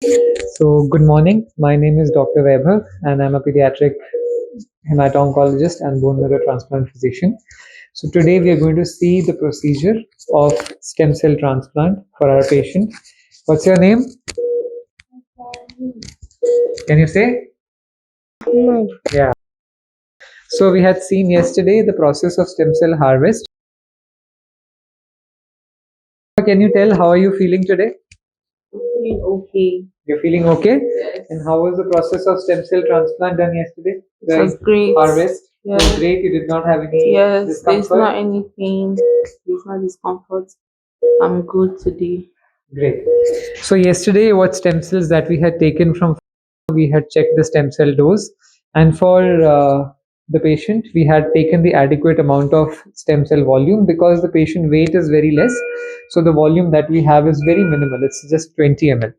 So, good morning. My name is Dr. Vaibhav, and I'm a pediatric hematologist and bone marrow transplant physician. So, today we are going to see the procedure of stem cell transplant for our patient. What's your name? Can you say? Yeah. So, we had seen yesterday the process of stem cell harvest. Can you tell how are you feeling today? Feeling okay. You're feeling okay? Yes. And how was the process of stem cell transplant done yesterday? It was great. Harvest? It was Yes. great. You did not have any Yes, there's discomfort? not any pain, there's no discomfort. I'm good today. Great. So yesterday, what stem cells that we had taken from, we had checked the stem cell dose, and for the patient, we had taken the adequate amount of stem cell volume because the patient weight is very less. So the volume that we have is very minimal. It's just 20 ml.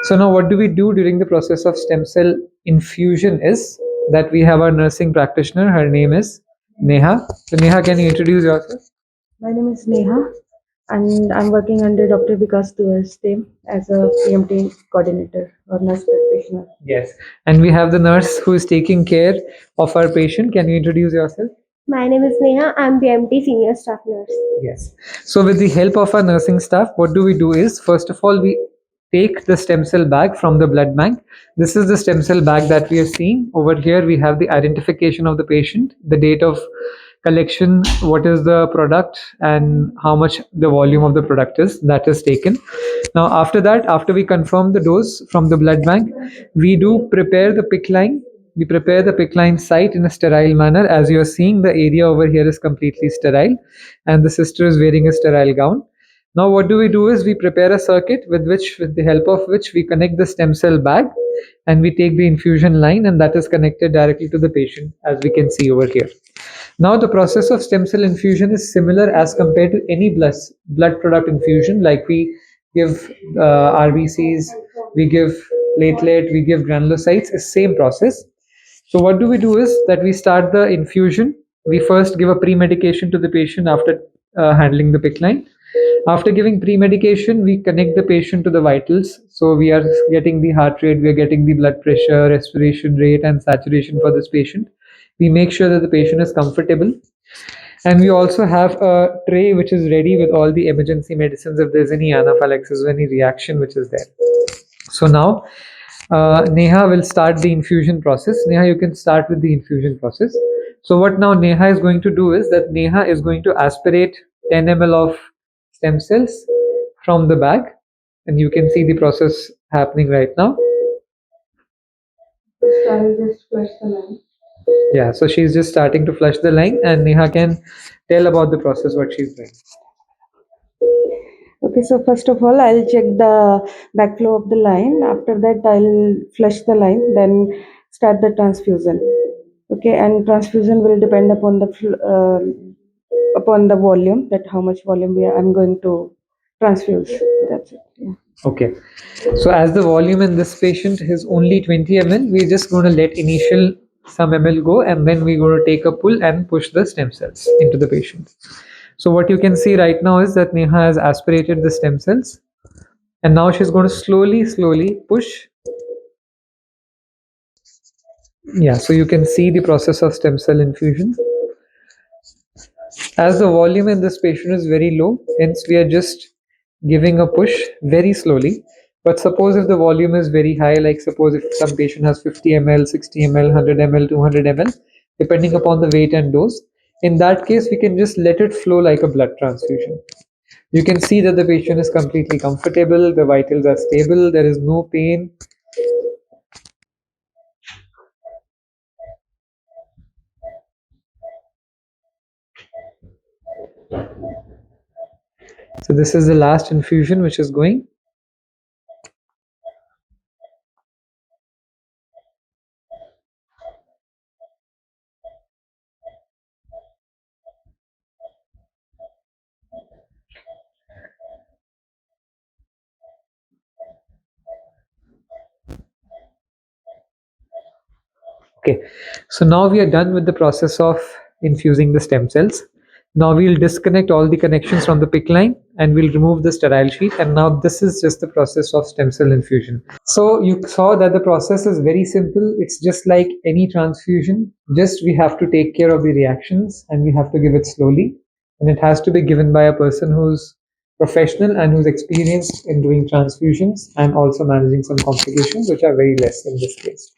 So now what do we do during the process of stem cell infusion is that we have our nursing practitioner. Her name is Neha. So Neha, can you introduce yourself? My name is Neha, and I'm working under Dr. Vikas Duar's team as a PMT coordinator or nurse practitioner. Yes. And we have the nurse who is taking care of our patient. Can you introduce yourself? My name is Neha. I'm BMT senior staff nurse. Yes. So with the help of our nursing staff, what do we do is, first of all, we take the stem cell bag from the blood bank. This is the stem cell bag that we are seeing. Over here, we have the identification of the patient, the date of collection, what is the product, and how much the volume of the product is that is taken. Now, after that, after we confirm the dose from the blood bank, we do prepare the PICC line. We prepare the PICC line site in a sterile manner. As you are seeing, the area over here is completely sterile, and the sister is wearing a sterile gown. Now, what do we do is we prepare a circuit with the help of which we connect the stem cell bag, and we take the infusion line, and that is connected directly to the patient, as we can see over here. Now, the process of stem cell infusion is similar as compared to any blood product infusion, like we give RBCs, we give platelet, we give granulocytes, is same process. So what do we do is that we start the infusion. We first give a pre-medication to the patient after handling the PICC line. After giving pre-medication, we connect the patient to the vitals. So we are getting the heart rate, we are getting the blood pressure, respiration rate, and saturation for this patient. We make sure that the patient is comfortable. And we also have a tray which is ready with all the emergency medicines if there's any anaphylaxis or any reaction which is there. So now Neha will start the infusion process. Neha, you can start with the infusion process. So what now Neha is going to do is that Neha is going to aspirate 10 ml of stem cells from the bag, and you can see the process happening right now. I will just flush the line. Yeah, so she's just starting to flush the line, and Neha can tell about the process what she's doing. Okay, so first of all, I'll check the backflow of the line. After that, I'll flush the line, then start the transfusion. Okay, and transfusion will depend upon the volume, that how much volume I'm going to transfuse. That's it. Yeah. Okay, so as the volume in this patient is only 20 ml, we're just going to let initial some ml go, and then we're going to take a pull and push the stem cells into the patient. So what you can see right now is that Neha has aspirated the stem cells, and now she's going to slowly push. Yeah, so you can see the process of stem cell infusion. As the volume in this patient is very low, hence we are just giving a push very slowly. But suppose if the volume is very high, like suppose if some patient has 50 ml, 60 ml, 100 ml, 200 ml, depending upon the weight and dose, in that case, we can just let it flow like a blood transfusion. You can see that the patient is completely comfortable, the vitals are stable, there is no pain. So this is the last infusion which is going. Okay, so now we are done with the process of infusing the stem cells. Now we'll disconnect all the connections from the PICC line and we'll remove the sterile sheet. And now this is just the process of stem cell infusion. So you saw that the process is very simple. It's just like any transfusion. Just we have to take care of the reactions and we have to give it slowly. And it has to be given by a person who's professional and who's experienced in doing transfusions and also managing some complications, which are very less in this case.